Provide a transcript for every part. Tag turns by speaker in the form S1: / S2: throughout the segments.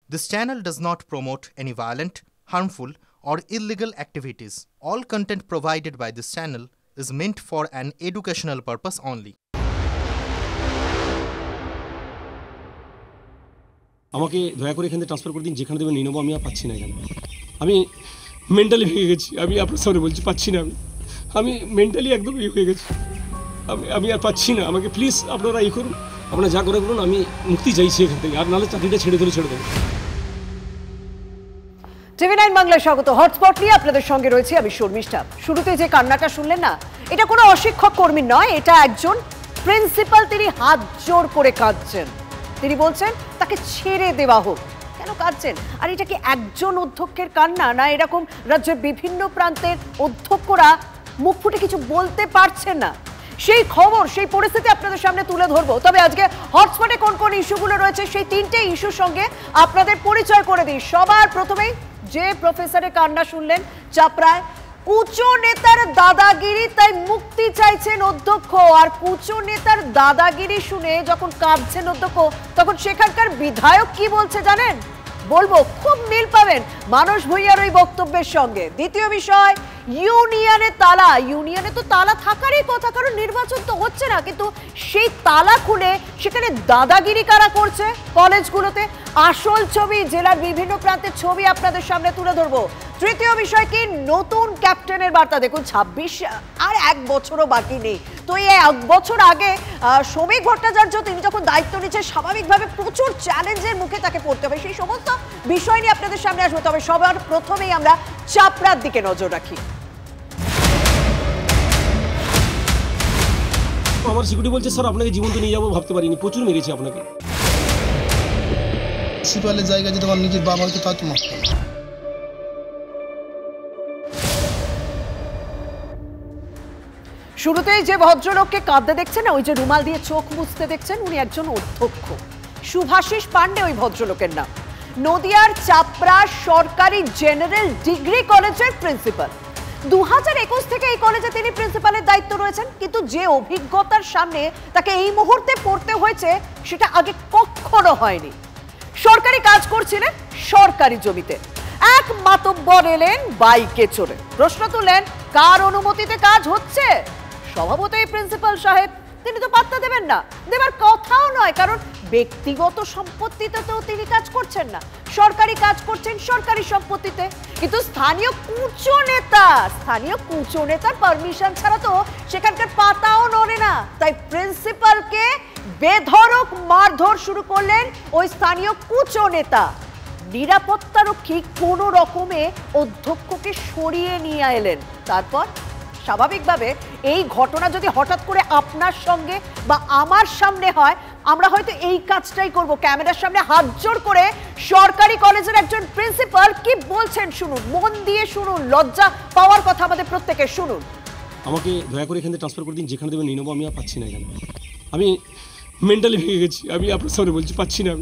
S1: This channel does not promote any violent, harmful, or illegal activities. All content provided by this channel is meant for an educational purpose only.
S2: আমাকে দয়া করে এখান থেকে transfer করে দিন, যেখানে দেবেন নিয়ে নেবো। আমি আর পাচ্ছি না, এখানে আমি মেন্টালি ভেঙে গেছি। আমি আপনার সামনে বলছি পাচ্ছি না, আমি মেন্টালি একদম হয়ে গেছি। আমি আর পাচ্ছি না, আমাকে প্লিজ আপনারা করুন, আপনারা যা করে করুন, আমি মুক্তি চাইছি এখান থেকে, আর নাহলে চাকরিটা ছেড়ে দেবো।
S3: টিভি9 বাংলায় স্বাগত। হটস্পট নিয়ে আপনাদের সঙ্গে রয়েছে আমি শর্মিষ্ঠা। শুরুতে যে কান্নাটা শুনলেন না, এটা কোনো অশিক্ষক কর্মী নয়, এটা একজন প্রিন্সিপাল। তিনি হাত জোর করে কাঁদছেন। তিনি বলছেন তাকে ছেড়ে দেওয়া হোক। কেন কাঁদছেন? আর এটা কি একজন অধ্যক্ষের কান্না, না এরকম রাজ্যের বিভিন্ন প্রান্তের অধ্যক্ষরা মুখ ফুটে কিছু বলতে পারছেন না? সেই খবর, সেই পরিস্থিতি আপনাদের সামনে তুলে ধরবো। তবে আজকে হটস্পটে কোন কোন ইস্যুগুলো রয়েছে সেই তিনটে ইস্যুর সঙ্গে আপনাদের পরিচয় করে দিই। সবার প্রথমেই যে প্রফেসরের কান্না শুনলেন চাপড়ায়, কুচো নেতার দাদাগিরি, তাই মুক্তি চাইছেন অধ্যক্ষ। আর কুচো নেতার দাদাগিরি শুনে যখন কাঁদছেন অধ্যক্ষ, তখন সেখানকার বিধায়ক কি বলছে জানেন? বলবো, খুব মিল পাবেন মানস ভূঁইয়ার ওই বক্তব্যের সঙ্গে। দ্বিতীয় বিষয়, ইউনিয়নে তালা। ইউনিয়নে তো তালা থাকারই কথা, কারণ নির্বাচন তো হচ্ছে না, কিন্তু সেই তালা খুলে সেখানে দাদাগিরি কারা করছে কলেজগুলোতে। আসল ছবি, জেলার বিভিন্ন প্রান্তের ছবি আপনাদের সামনে তুলে ধরবো। তৃতীয় বিষয় কি, নতুন ক্যাপ্টেনের বার্তা। দেখুন 26 আর এক বছরও বাকি নেই। তো এই এক বছর আগে শ্রমিক ভট্টাচার্য তিনি যখন দায়িত্ব নিচ্ছেন, স্বাভাবিকভাবে প্রচুর চ্যালেঞ্জের মুখে তাকে পড়তে হবে। সেই সমস্ত বিষয় নিয়ে আপনাদের সামনে আসবো। তবে সবার প্রথমেই আমরা চাপড়ার দিকে নজর রাখি।
S2: আমার সিকিউরিটি বলছে, স্যার আপনাকে জীবন্ত নিয়ে যাবো, ভাবতে পারিনি, প্রচুর মেরেছি আপনাকে।
S4: প্রিন্সিপালের জায়গা যদি আমার নিজের বাবা হতো, তাই তো মারতাম।
S3: শুরুতেই যে ভদ্রলোককে কাঁদতে দেখছেন, ওই যে রুমাল দিয়ে চোখ মুছতে দেখছেন, উনি একজন অধ্যক্ষ। শুভাশিস পান্ডে ওই ভদ্রলোকের নাম। নদিয়ার চাপড়া সরকারি জেনারেল ডিগ্রি কলেজের প্রিন্সিপাল। 2021 থেকে এই কলেজে তিনি প্রিন্সিপালের দায়িত্ব রয়েছেন, কিন্তু যে অভিজ্ঞতার সামনে তাকে এই মুহূর্তে পড়তে হয়েছে সেটা আগে কখনো হয়নি। সরকারি কাজ করছিলেন সরকারি জমিতে, এক মাতব্বর এলেন বাইকে চড়ে। প্রশ্ন তুললেন, কার অনুমতিতে কাজ হচ্ছে? স্বভাবতই প্রিন্সিপাল সাহেব তিনি তো পাত্তা দেবেন না, দেবার কথাও নয়, কারণ ব্যক্তিগত সম্পত্তিতে তো তিনি কাজ করছেন না, সরকারি কাজ করছেন সরকারি সম্পত্তিতে। কিন্তু স্থানীয় কুচো নেতার পারমিশন ছাড়া তো সেখানকার পাতাও নড়ে না। তাই প্রিন্সিপালকে বেধড়ক মারধর শুরু করলেন ওই স্থানীয় কুচো নেতা। নিরাপত্তারক্ষী কোনো রকমে অধ্যক্ষকে সরিয়ে নিয়ে এলেন। তারপর স্বাভাবিকভাবে এই ঘটনা যদি হঠাৎ করে আপনার সঙ্গে বা আমার সামনে হয়, আমরা হয়তো এই কাজটাই করব, ক্যামেরার সামনে হাত জোড় করে। সরকারি কলেজের একজন প্রিন্সিপাল কি বলছেন শুনুন, মন দিয়ে শুনুন, লজ্জা পাওয়ার কথা আমাদের প্রত্যেকের, শুনুন।
S2: আমাকে দয়া করে এখান থেকে ট্রান্সফার করে দিন, যেখানে দেবেন নিয়ে নেবো। আমি আর পাচ্ছি না, এখানে আমি মেন্টালি ভেঙে গেছি। আমি আপনার সামনে বলছি পাচ্ছি না,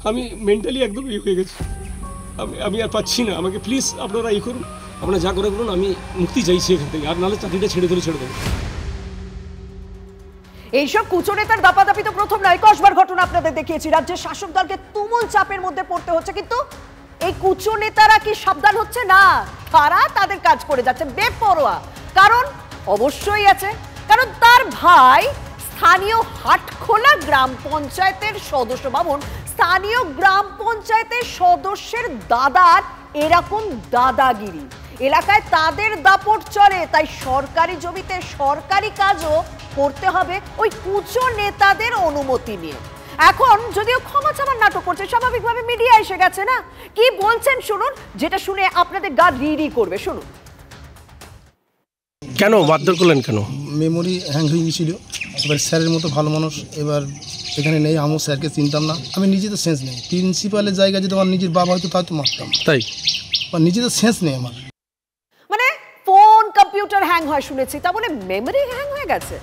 S2: আমি মেন্টালি একদম হয়ে গেছি। আমি আর পাচ্ছি না, আমাকে প্লিজ আপনারা করুন, আপনারা যা করে করুন, আমি মুক্তি চাইছি এখান থেকে, আর নাহলে চাকরিটা ছেড়ে দেবো।
S3: এইসব কুচো নেতার দাপাদাপি তো প্রথম নয়, কসবার ঘটনা আপনাদের দেখিয়েছি। রাজ্যের শাসক দলকে তুমুল চাপের মধ্যে পড়তে হচ্ছে, কিন্তু এই কুচো নেতারা কি সাবধান হচ্ছে না? তারা তাদের কাজ করে যাচ্ছে বেপরোয়া। কারণ অবশ্যই আছে, কারণ তার ভাই স্থানীয় হাটখোলা গ্রাম পঞ্চায়েতের সদস্য। ভাবুন, স্থানীয় গ্রাম পঞ্চায়েতের সদস্যের দাদার এরকম দাদাগিরি, এলাকায় তাদের দাপট চলে। তাই সরকারি জমিতে সরকারি কাজও করতে হবে ওই কুচো নেতাদের অনুমতি নিয়ে। এখন যদিও ক্ষমা চাওয়ার নাটক করছে, স্বাভাবিকভাবে মিডিয়া এসে গেছে না। কি বলছেন শুনুন, যেটা শুনে আপনাদের গা রিরি করবে, শুনুন।
S2: কেন মারধর করলেন? কেন?
S4: মেমোরি হ্যাং হয়ে গিয়েছিল। এবার স্যারের মতো ভালো মানুষ এবার এখানে নেই, আমিও স্যারকে চিনতাম না। আমি নিজে তো সেন্স নেই, প্রিন্সিপালের জায়গা যদি আমার নিজের বাবা হতো, তাই তো মারতাম।
S2: তাই
S4: নিজে তো সেন্স নেই আমার।
S3: মানে ফোন কম্পিউটার হ্যাং হয় শুনেছি, তা বলে মেমোরি হ্যাং হয়ে গেছে?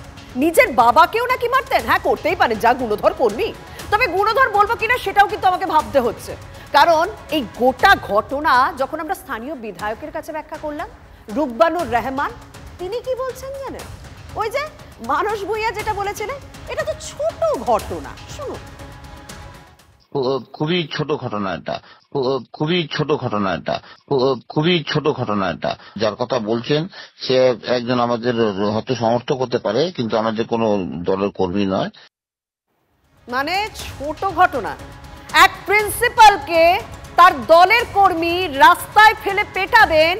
S3: নিজের বাবাকেও নাকি মারতেন? হ্যাঁ, করতেই পারে, যা গুণধর কর্মী। তবে গুণধর বলবো কিনা সেটাও কিন্তু আমাকে ভাবতে হচ্ছে, কারণ এই গোটা ঘটনা যখন আমরা স্থানীয় বিধায়কের কাছে ব্যাখ্যা করলাম, রুকবানুর রহমান, তিনি কি বলছেন জানেন? ওই যে মানস ভূঁইয়া যেটা বলেছিলেন, এটা তো ছোট ঘটনা, শুনুন।
S5: খুবই ছোট ঘটনা এটা, খুবই ছোট ঘটনা এটা, খুবই ছোট ঘটনা এটা। যার কথা বলছেন সে একজন আমাদের হয়তো সমর্থক হতে পারে, কিন্তু আমাদের কোনো দলের কর্মী নয়।
S3: মানে ছোট ঘটনা, এক প্রিন্সিপালকে তার দলের কর্মী রাস্তায় ফেলে পেটাবেন,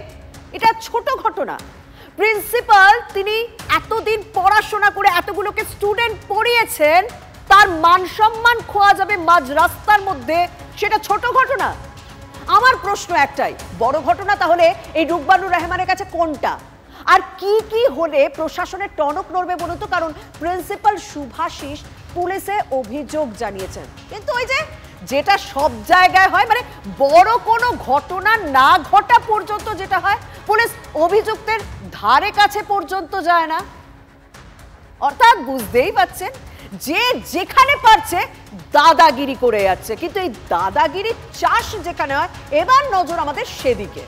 S3: এটা ছোট ঘটনা। প্রিন্সিপাল তিনি এতদিন পড়াশোনা করে এতগুলোকে স্টুডেন্ট পড়িয়েছেন, তার মান সম্মান খোয়া যাবে মাঝ রাস্তার মধ্যে, সেটা ছোট ঘটনা? আমার প্রশ্ন একটাই, বড় ঘটনা তাহলে এই রুকবানুর রহমানের কাছে কোনটা? আর কি কি হলে প্রশাসনের টনক নড়বে বলুন তো? কারণ প্রিন্সিপাল শুভাশিস পুলিশে অভিযোগ জানিয়েছেন, কিন্তু ওই যে যেটা সব জায়গায় হয়, মানে বড় কোনো ঘটনা না ঘটা পর্যন্ত যেটা হয়, পুলিশ অভিযুক্তের ধারে কাছে পর্যন্ত যায় না। অর্থাৎ বুঝতেই পাচ্ছেন যে যেখানে পারছে দাদাগিরি করে যাচ্ছে, কিন্তু এই দাদাগিরি চাষ যেখানে হয়, এবার নজর আমাদের সেদিকে।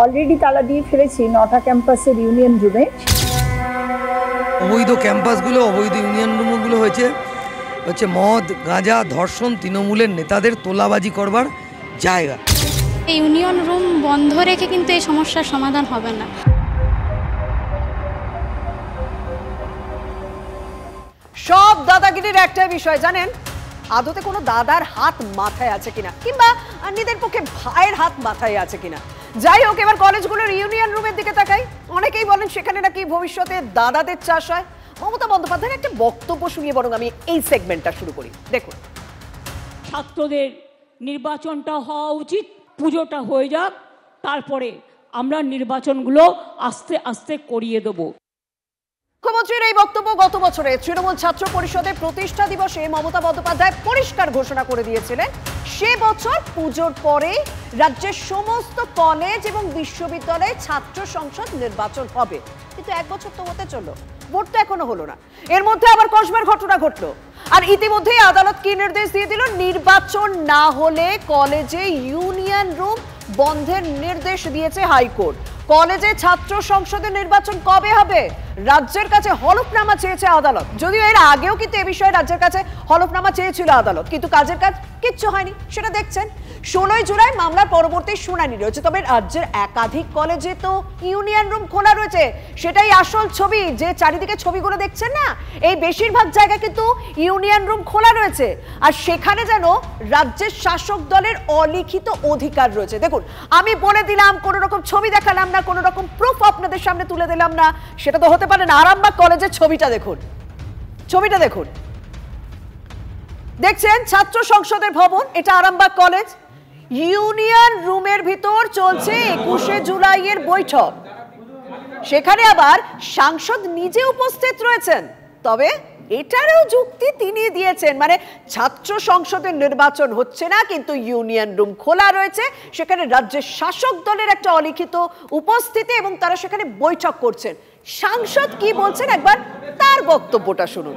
S6: অলরেডি তালা দিয়ে ফেলেছি 9টা ক্যাম্পাসের ইউনিয়ন রুমে।
S7: অবৈধ ক্যাম্পাসগুলো, অবৈধ ইউনিয়ন রুমগুলো হচ্ছে মদ, গাঁজা, ধর্ষণ, তৃণমূলের নেতাদের তোলাবাজি করবার জায়গা।
S8: এই ইউনিয়ন রুম বন্ধ রেখে কিন্তু এই সমস্যার সমাধান হবে না।
S3: সব দাদাগিরির একটাই বিষয় জানেন, আদতে কোনো দাদার হাত মাথায় আছে কিনা, কিংবা নিজের পক্ষে ভাইয়ের হাত মাথায় আছে কিনা। যাই হোক, এবার কলেজগুলোর ইউনিয়ন রুমের দিকে তাকাই। অনেকেই বলেন সেখানে নাকি ভবিষ্যতে দাদাদের চাষ হয়। মমতা বন্দ্যোপাধ্যায়ের একটা বক্তব্য শুনিয়ে বরং আমি এই সেগমেন্টটা শুরু করি। দেখুন,
S9: ছাত্রদের নির্বাচনটা হওয়া উচিত, পুজোটা হয়ে যাক, তারপরে আমরা নির্বাচনগুলো আস্তে আস্তে করিয়ে দেবো।
S3: মুখ্যমন্ত্রীর এই বক্তব্য গত বছরে তৃণমূল ছাত্র পরিষদের প্রতিষ্ঠা দিবসে মমতা বন্দ্যোপাধ্যায় পরিষ্কার ঘোষণা করে দিয়েছিলেন সে বছর পুজোর পরে রাজ্যের সমস্ত কলেজ এবং বিশ্ববিদ্যালয়ে ছাত্র সংসদ নির্বাচন হবে। কিন্তু এক বছর তো হতে চললো, ভোট তো এখনো হলো না। এর মধ্যে আবার কসবার ঘটনা ঘটলো, আর ইতিমধ্যেই আদালত কি নির্দেশ দিয়ে দিল? নির্বাচন না হলে কলেজে ইউনিয়ন রুম বন্ধের নির্দেশ দিয়েছে হাইকোর্ট। কলেজে ছাত্র সংসদের নির্বাচন কবে হবে? রাজ্যের কাছে হলফনামা চেয়েছে আদালত। যদিও এর আগেও কিন্তু এ বিষয়ে রাজ্যের কাছে হলফনামা চেয়েছিল আদালত, কিন্তু কাজের কাজ কিচ্ছু হয়নি, সেটা দেখছেন। 16 জুলাই মামলার পরবর্তী শুনানি রয়েছে। তবে রাজ্যের একাধিক কলেজে তো ইউনিয়ন রুম খোলা রয়েছে, সেটাই আসল ছবি। যে চারিদিকে ছবিগুলো দেখছেন না, এই বেশিরভাগ জায়গায় কিন্তু ইউনিয়ন রুম খোলা রয়েছে, আর সেখানে যেন রাজ্যের শাসক দলের অলিখিত অধিকার রয়েছে। দেখুন, আমি বলে দিলাম, কোনো রকম ছবি দেখালাম না, কোনো রকম প্রুফ আপনাদের সামনে তুলে দিলাম না, সেটা তো হতে পারে না। আরামবাগ কলেজের ছবিটা দেখুন, ছবিটা দেখুন, দেখছেন ছাত্র সংসদের ভবন, এটা আরামবাগ কলেজ। ইউনিয়ন রুমের ভিতর চলছে 21শে জুলাইয়ের বৈঠক, সেখানে আবার সাংসদ নিজে উপস্থিত রয়েছেন। তবে এটারও যুক্তি তিনি দিয়েছেন, মানে ছাত্র সংসদের নির্বাচন হচ্ছে না, কিন্তু ইউনিয়ন রুম খোলা রয়েছে, সেখানে রাজ্যের শাসক দলের একটা অলিখিত উপস্থিতি এবং তারা সেখানে বৈঠক করছেন। সাংসদ কি বলছেন, একবার তার বক্তব্যটা শুনুন।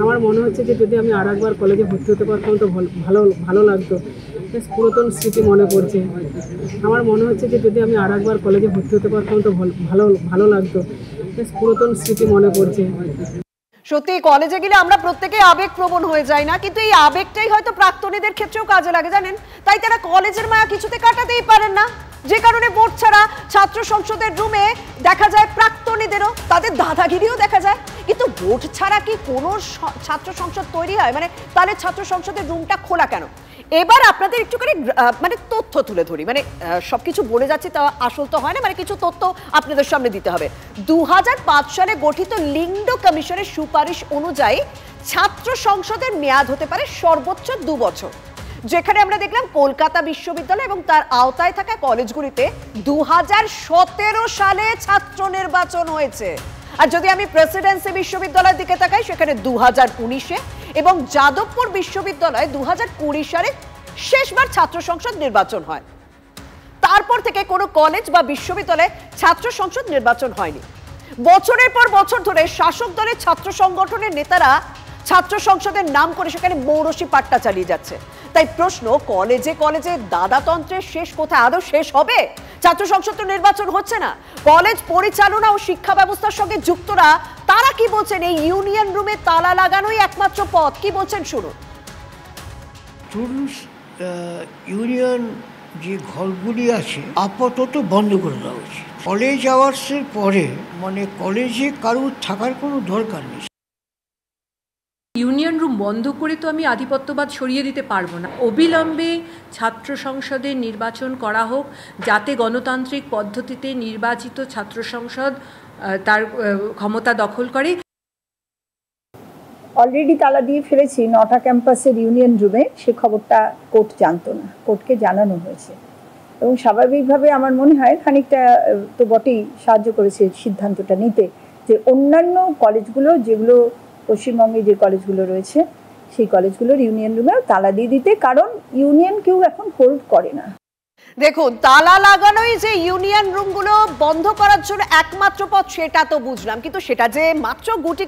S10: আমার মনে হচ্ছে যে যদি আমি আর একবার কলেজে ভর্তি হতে পারতাম তো ভালো লাগতো। পুরাতন স্মৃতি মনে পড়ছে। আমার মনে হচ্ছে যে যদি আমি আর একবার কলেজে ভর্তি হতে পারতাম তো ভালো লাগতো। পুরাতন স্মৃতি মনে পড়ছে।
S3: সত্যি কলেজে গেলে আমরা প্রত্যেকেই আবেগপ্রবণ হয়ে যাই না, কিন্তু এই আবেগটাই হয়তো প্রাক্তনীদের ক্ষেত্রেও কাজে লাগে জানেন। তাই তারা কলেজের মায়া কিছুতে কাটাতেই পারেন না, যে কারণে ভোট ছাড়া ছাত্র সংসদের রুমে দেখা যায় প্রাক্তনীদেরও, তাদের দাদাগিরিও দেখা যায়। কিন্তু ভোট ছাড়া কি কোনো ছাত্র সংসদ তৈরি হয়? মানে তাহলে ছাত্র সংসদের রুমটা খোলা কেন? এবার আপনাদের একটুখানি মানে তথ্য তুলে ধরি, মানে সবকিছু বলে যাচ্ছি তা আসল তো হয় না, মানে কিছু তথ্য আপনাদের সামনে দিতে হবে। 2005 সালে গঠিত লিঙ্গ কমিশনের সুপারিশ অনুযায়ী ছাত্র সংসদের মেয়াদ হতে পারে সর্বোচ্চ 2 বছর, যেখানে আমরা দেখলাম কলকাতা বিশ্ববিদ্যালয় এবং তার আওতায় থাকা কলেজগুলিতে 2017 সালে ছাত্র নির্বাচন হয়েছে। আর যদি আমি প্রেসিডেন্সি বিশ্ববিদ্যালয়ের দিকে তাকাই, সেখানে 2019-এ এবং যাদবপুর বিশ্ববিদ্যালয়ে 2020 সালে শেষবার ছাত্র সংসদ নির্বাচন হয়। তারপর থেকে কোনো কলেজ বা বিশ্ববিদ্যালয়ে ছাত্র সংসদ নির্বাচন হয়নি। বছরের পর বছর ধরে শাসক দলের ছাত্র সংগঠনের নেতারা ছাত্র সংসদের নাম করে সেখানে মৌরসি পাট্টা চালিয়ে যাচ্ছে। তাই প্রশ্ন, কলেজে কলেজে দাদাতন্ত্রের শেষ কোথায়? আদৌ শেষ হবে? ছাত্র সংসদ তো নির্বাচন হচ্ছে না, কলেজ পরিচালনা ও শিক্ষা ব্যবস্থার সঙ্গে যুক্তরা তারা কি বলছেন? এই ইউনিয়ন রুমে তালা লাগানোই একমাত্র পথ, কি বলছেন শুনুন।
S11: ইউনিয়ন যে ঘরগুলি আছে আপাতত বন্ধ করে দেওয়া উচিত। কলেজ আওয়ার্সের পরে মানে কলেজে কারোর থাকার কোনো দরকার নেই।
S12: ইউনিয়ন রুম বন্ধ করে তো আমি আধিপত্যবাদ সরিয়ে দিতে পারবো না। অবিলম্বে ছাত্র সংসদের নির্বাচন করা হোক, যাতে গণতান্ত্রিক পদ্ধতিতে নির্বাচিত ছাত্র সংসদ তার ক্ষমতা দখল করে।
S6: অলরেডি তালা দিয়ে ফেলেছি 9টা ক্যাম্পাসের ইউনিয়ন রুমে, সে খবরটা কোর্ট জানতো না, কোর্টকে জানানো হয়েছে এবং স্বাভাবিকভাবে আমার মনে হয় খানিকটা তো বটেই সাহায্য করেছে সিদ্ধান্তটা নিতে, যে অন্যান্য কলেজগুলো যেগুলো পশ্চিমবঙ্গে যে কলেজগুলো রয়েছে সেই কলেজগুলোর ইউনিয়ন রুমেও তালা দিয়ে দিতে, কারণ ইউনিয়ন কেউ এখন হোল্ড করে না।
S3: দেখুন, তালা লাগানোই যে ইউনিয়ন রুমগুলো বন্ধ করার জন্য একমাত্র পথ সেটা তো বুঝলাম, কিন্তু সেটা যে মাত্র গুটি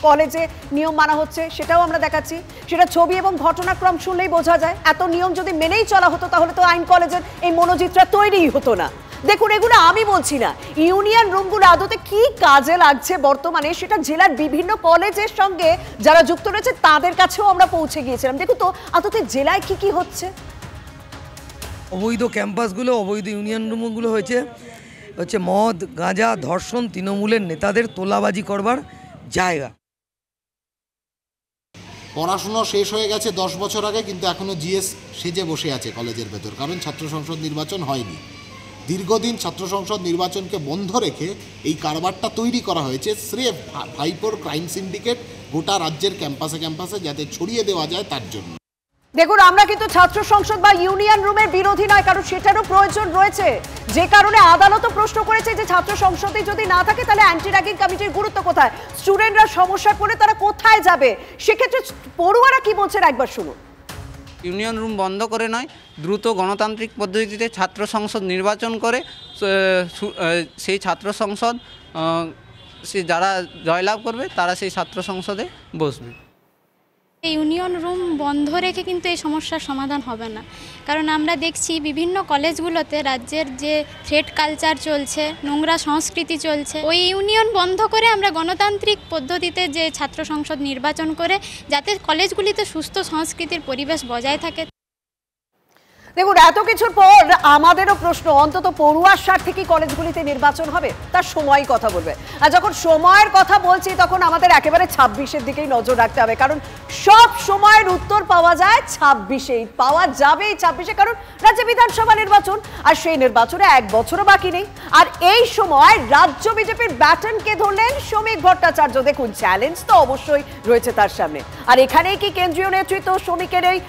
S3: কলেজে নিয়ম মানা হচ্ছে সেটাও আমরা দেখাচ্ছি। সেটা ছবি এবং ঘটনাক্রম শুনলেই বোঝা যায়। এত নিয়ম যদি মেনেই চলা হতো তাহলে তো আইন কলেজের এই মনোচিত্রা তৈরিই হতো না। দেখুন, এগুলো আমি বলছি না, ইউনিয়ন রুমগুলো আদতে কি কাজে লাগছে বর্তমানে সেটা জেলার বিভিন্ন কলেজের সঙ্গে যারা যুক্ত রয়েছে তাদের কাছেও আমরা পৌঁছে গিয়েছিলাম। দেখুন তো আদতে জেলায় কি কি হচ্ছে।
S7: অবৈধ ক্যাম্পাসগুলো, অবৈধ ইউনিয়ন রুমগুলো হচ্ছে মদ, গাঁজা, ধর্ষণ, তৃণমূলের নেতাদের তোলাবাজি করবার জায়গা।
S13: পড়াশুনো শেষ হয়ে গেছে 10 বছর আগে, কিন্তু এখনও জিএস সেজে বসে আছে কলেজের ভেতর, কারণ ছাত্র সংসদ নির্বাচন হয়নি। দীর্ঘদিন ছাত্র সংসদ নির্বাচনকে বন্ধ রেখে এই কারবারটা তৈরি করা হয়েছে স্রেফ ভাইপোর ক্রাইম সিন্ডিকেট গোটা রাজ্যের ক্যাম্পাসে ক্যাম্পাসে যাতে ছড়িয়ে দেওয়া যায় তার জন্য।
S3: দেখুন, আমরা কিন্তু ছাত্র সংসদ বা ইউনিয়ন রুমের বিরোধী নয়, কারণ সেটারও প্রয়োজন রয়েছে। যে কারণে আদালতও প্রশ্ন করেছে যে ছাত্র সংসদে যদি না থাকে তাহলে অ্যান্টি র্যাগিং কমিটির গুরুত্ব কোথায়, স্টুডেন্টরা সমস্যায় পড়ে তারা কোথায় যাবে, সেক্ষেত্রে পড়ুয়ারা কি বলছেন একবার শুনুন।
S14: ইউনিয়ন রুম বন্ধ করে নয়, দ্রুত গণতান্ত্রিক পদ্ধতিতে ছাত্র সংসদ নির্বাচন করে সেই ছাত্র সংসদ যারা জয়লাভ করবে তারা সেই ছাত্র সংসদে বসবে।
S8: ইউনিয়ন রুম বন্ধ রেখে কিন্তু এই সমস্যার সমাধান হবে না, কারণ আমরা দেখছি বিভিন্ন কলেজগুলোতে রাজ্যের যে থ্রেড কালচার চলছে, নোংরা সংস্কৃতি চলছে। ওই ইউনিয়ন বন্ধ করে আমরা গণতান্ত্রিক পদ্ধতিতে যে ছাত্র সংসদ নির্বাচন করে যাতে কলেজগুলিতে সুস্থ সংস্কৃতির পরিবেশ বজায় থাকে।
S3: দেখুন, এত কিছুর পর আমাদেরও প্রশ্ন, অন্তত পড়ুয়ার স্বার্থে কি কলেজগুলিতে নির্বাচন হবে, তার সময় কথা বলবে। আর যখন সময়ের কথা বলছি তখন আমাদের একেবারে 26-এর দিকেই নজর রাখতে হবে, কারণ সব সময়ের উত্তর পাওয়া যায় 26-এই, পাওয়া যাবে 26-এ, কারণ রাজ্য বিধানসভা নির্বাচন আর সেই নির্বাচনে 1 বছরও বাকি নেই। আর এই সময় রাজ্য বিজেপির ব্যাটনকে ধরলেন শ্রমিক ভট্টাচার্য। দেখুন, চ্যালেঞ্জ তো অবশ্যই রয়েছে তার সামনে, আর এখানেই কি কেন্দ্রীয় নেতৃত্ব শ্রমিকের এই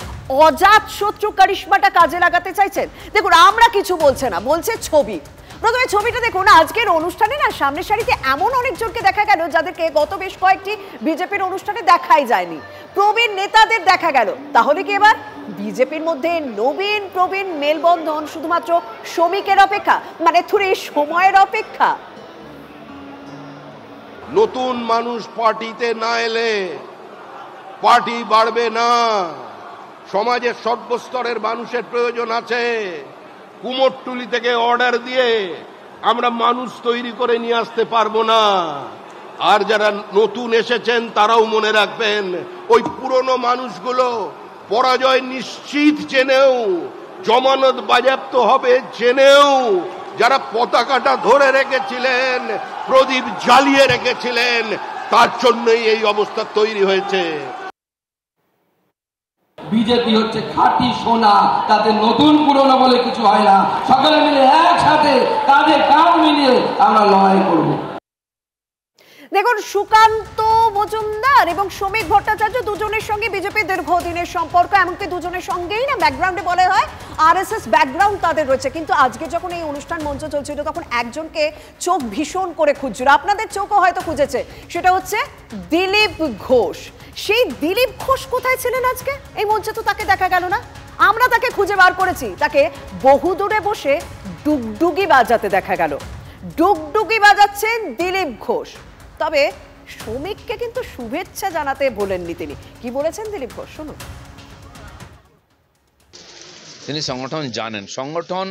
S3: অজাত শত্রু কারিশমাটা কাজে লাগাতে চাইছেন? দেখুন, আমরা কিছু বলছে না, বলছে ছবি। প্রথমে ছবিটা দেখুন। আজকের অনুষ্ঠানে না সামনের সারিতে এমন অনেকজনকে দেখা গেল যাদেরকে গত বেশ কয়েকটি বিজেপির অনুষ্ঠানে দেখাই যায়নি। প্রবীণ নেতাদের দেখা গেল। তাহলে কি এবার বিজেপির মধ্যে নবীন প্রবীণ মেলবন্ধন শুধুমাত্র শ্রমিকের অপেক্ষা, মানে থুড়ি সময়ের অপেক্ষা?
S15: নতুন মানুষ পার্টিতে না এলে পার্টি বাড়বে না। সমাজের সর্বস্তরের মানুষের প্রয়োজন আছে। কুমোরটুলি থেকে অর্ডার দিয়ে আমরা মানুষ তৈরি করে নিয়ে আসতে পারবো না। আর যারা নতুন এসেছেন তারাও মনে রাখবেন, ওই পুরনো মানুষগুলো পরাজয় নিশ্চিত জেনেও, জমানত বাজেয়াপ্ত হবে জেনেও, যারা পতাকাটা ধরে রেখেছিলেন, প্রদীপ জ্বালিয়ে রেখেছিলেন, তার জন্যই এই অবস্থা তৈরি হয়েছে।
S16: বিজেপি হচ্ছে খাঁটি সোনা, তাতে নতুন পুরনো বলে কিছু হয় না। সকলে মিলে একসাথে কাঁধে কাঁধ মিলিয়ে আমরা লড়াই করব।
S3: দেখুন, সুকান্ত মজুমদার এবং শ্রমিক ভট্টাচার্য দুজনের সঙ্গে বিজেপির দীর্ঘদিনের সম্পর্ক, এমনকি দুজনের সঙ্গেই না ব্যাকগ্রাউন্ডে বলা হয় আরএসএস ব্যাকগ্রাউন্ড তাদের রয়েছে। কিন্তু আজকে যখন এই অনুষ্ঠান মঞ্চ চলছিল তখন একজনকে চোখ ভীষণ করে খুঁজছিল, আপনাদের চোখও হয়তো খুঁজেছে, সেটা হচ্ছে দিলীপ ঘোষ। সেই দিলীপ ঘোষ কোথায় ছিলেন আজকে? এই মঞ্চে তো তাকে দেখা গেল না। আমরা তাকে খুঁজে বার করেছি, তাকে বহুদূরে বসে ডুগডুগি বাজাতে দেখা গেল। ডুগডুগি বাজাচ্ছেন দিলীপ ঘোষ। তবে শ্রমিককে কিন্তু শুভেচ্ছা জানাতে বলেননি তিনি। কি বলেছেন দিলীপ ঘোষ শুনুন।
S17: তিনি সংগঠন জানেন, সংগঠন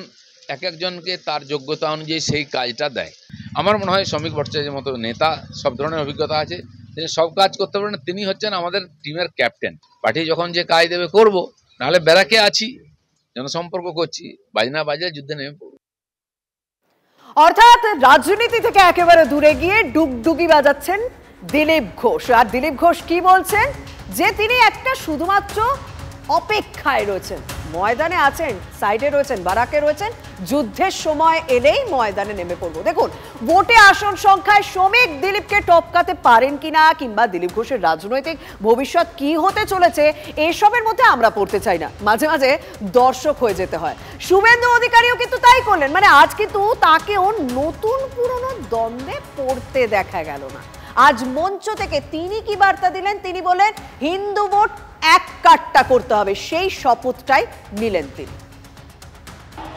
S17: এক একজনকে তার যোগ্যতা অনুযায়ী সেই কাজটা দেয়। আমার মনে হয় শ্রমিক ভট্টাচার্যের মতো নেতা, সব ধরনের অভিজ্ঞতা আছে, তিনি সব কাজ করতে পারেন। তিনি হচ্ছেন আমাদের টিমের ক্যাপ্টেন। পার্টি যখন যে কাজ দেবে করব, নাহলে ব্যারাকে আছি, জনসম্পর্ক করছি, বাজনা বাজে যুদ্ধে নেমে পড়ব।
S3: অর্থাৎ রাজনীতি থেকে একেবারে দূরে গিয়ে ডুগডুগি বাজাচ্ছেন দিলীপ ঘোষ। আর দিলীপ ঘোষ কি বলছেন, যে তিনি একটা শুধুমাত্র অপেক্ষায় রয়েছেন, ময়দানে আছেন, সাইডে রয়েছেন, বারাকে রয়েছেন, যুদ্ধের সময় এলেই ময়দানে নেমে পড়বো। দেখুন, ভোটে আসন সংখ্যায় শ্রমিক দিলীপকে টপকাতে পারেন কিনা, কিংবা দিলীপ ঘোষের রাজনৈতিক ভবিষ্যৎ কি হতে চলেছে, এসবের মধ্যে আমরা পড়তে চাই না, মাঝে মাঝে দর্শক হয়ে যেতে হয়। শুভেন্দু অধিকারীও কিন্তু তাই করলেন, মানে আজ কিন্তু তাকেও নতুন পুরনো দ্বন্দ্বে পড়তে দেখা গেল না। আজ মঞ্চ থেকে তিনি কি বার্তা দিলেন, তিনি বলেন হিন্দু ভোট এক কাট্টা করতে হবে, সেই শপথটাই নিলেন তিনি।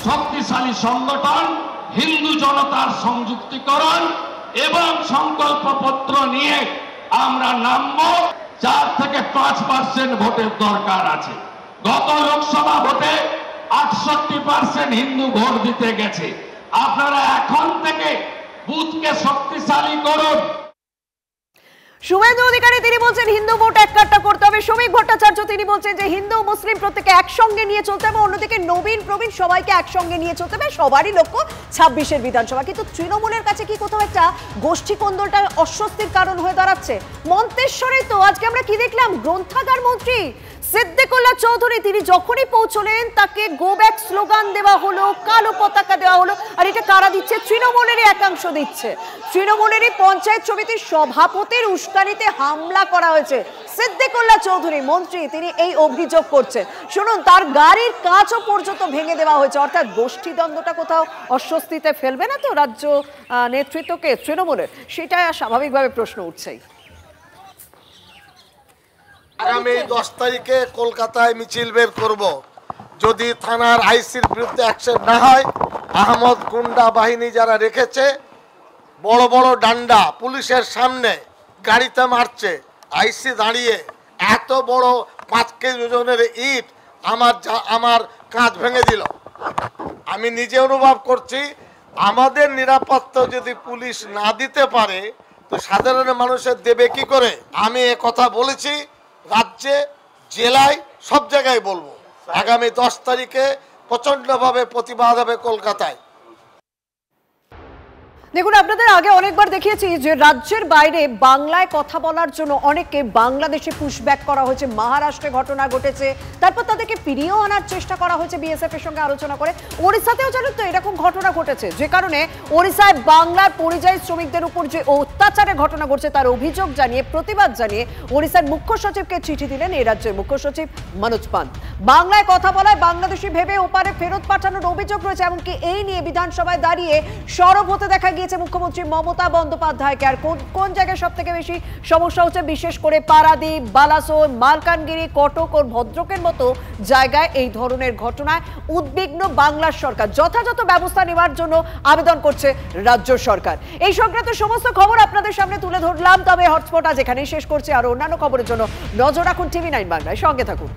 S16: শক্তিশালী সংগঠন, হিন্দু জনতার সংযুক্তিকরণ এবং সংকল্পপত্র নিয়ে আমরা নামবো। 4 থেকে 5% ভোটের দরকার আছে। গত লোকসভা ভোটে 68% হিন্দু ভোট দিতে গেছে। আপনারা এখন থেকে বুথকে শক্তিশালী করুন।
S3: শুভেন্দু অধিকারী তিনি বলছেন হিন্দু ভোট এক কাট্টা করতে হবে। শ্রমিক ভট্টাচার্য তিনি বলছেন যে হিন্দু মুসলিম প্রত্যেকে একসঙ্গে নিয়ে চলতে হবে, অন্যদিকে নবীন প্রবীণ সবাইকে একসঙ্গে নিয়ে চলতে হবে, সবারই লক্ষ্য 26-এর বিধানসভা। কিন্তু তৃণমূলের কাছে কি কোথাও একটা গোষ্ঠী কোন্দলটা অস্বস্তির কারণ হয়ে দাঁড়াচ্ছে? মন্তেশ্বরে তো আজকে আমরা কি দেখলাম, গ্রন্থাগার মন্ত্রী সিদ্দিকুল্লাহ চৌধুরী তিনি যখনই পৌঁছলেন তাকে গো ব্যাক স্লোগান দেওয়া হলো, কালো পতাকা দেওয়া হলো। আর এটা কারা দিচ্ছে? তৃণমূলেরই একাংশ দিচ্ছে। তৃণমূলেরই পঞ্চায়েত সমিতির সভাপতির উস্কানিতে হামলা করা হয়েছে। সিদ্দিকুল্লাহ চৌধুরী মন্ত্রী তিনি এই অভিযোগ করছেন। শুনুন, তার গাড়ির কাঁচও পর্যন্ত ভেঙে দেওয়া হয়েছে। অর্থাৎ গোষ্ঠীদ্বন্দ্বটা কোথাও অস্বস্তিতে ফেলবে না তো রাজ্য নেতৃত্বকে তৃণমূলের? সেটা স্বাভাবিকভাবে প্রশ্ন উঠছেই।
S18: আগামী 10 তারিখে কলকাতায় মিছিল বের করব। যদি থানার আইসির বিরুদ্ধে অ্যাকশন না হয়, আহমদ গুন্ডা বাহিনী যারা রেখেছে বড় বড় ডান্ডা পুলিশের সামনে গাড়িতে মারছে, আইসি দাঁড়িয়ে এত বড় 5 কেজি ওজনের ইট আমার কাঁচ ভেঙে দিল। আমি নিজে অনুভব করছি, আমাদের নিরাপত্তা যদি পুলিশ না দিতে পারে তো সাধারণ মানুষের দেবে কি করে? আমি এ কথা বলেছি, রাজ্যে জেলায় সব জায়গায় বলবো। আগামী 10 তারিখে প্রচন্ডভাবে প্রতিবাদ হবে কলকাতায়।
S3: দেখুন, আপনাদের আগে অনেকবার দেখিয়েছি যে রাজ্যের বাইরে বাংলায় কথা বলার জন্য অনেককে বাংলাদেশে পুশব্যাক করা হয়েছে। মহারাষ্ট্রে ঘটনা ঘটেছে, তারপর তাদেরকে ফিরিয়েও আনার চেষ্টা করা হয়েছে বিএসএফ এর সঙ্গে আলোচনা করে। ওড়িশাতেও জানেন তো এরকম ঘটনা ঘটেছে, যে কারণে ওড়িশায় বাংলার পরিযায়ী শ্রমিকদের উপর যে অত্যাচারের ঘটনা ঘটছে তার অভিযোগ জানিয়ে, প্রতিবাদ জানিয়ে ওড়িশার মুখ্য সচিবকে চিঠি দিলেন এই রাজ্যের মুখ্য সচিব মনোজ পান্ত। বাংলায় কথা বলায় বাংলাদেশি ভেবে ওপারে ফেরত পাঠানোর অভিযোগ রয়েছে। এমনকি এই নিয়ে বিধানসভায় দাঁড়িয়ে সরব হতে দেখা গিয়েছে মুখ্যমন্ত্রী মমতা বন্দ্যোপাধ্যায়কে। আর কোন জায়গায় সব থেকে বেশি সমস্যা হচ্ছে, বিশেষ করে পারাদীপ, বালাসোর, মালকানগিরি, কটক ও ভদ্রকের মতো জায়গায় এই ধরনের ঘটনায় উদ্বিগ্ন বাংলার সরকার। যথাযথ ব্যবস্থা নেওয়ার জন্য আবেদন করছে রাজ্য সরকার। এই সংক্রান্ত সমস্ত খবর আপনাদের সামনে তুলে ধরলাম। তবে হটস্পট আজ এখানেই শেষ করছি। আর অন্যান্য খবরের জন্য নজর রাখুন TV9 বাংলায়, সঙ্গে থাকুন।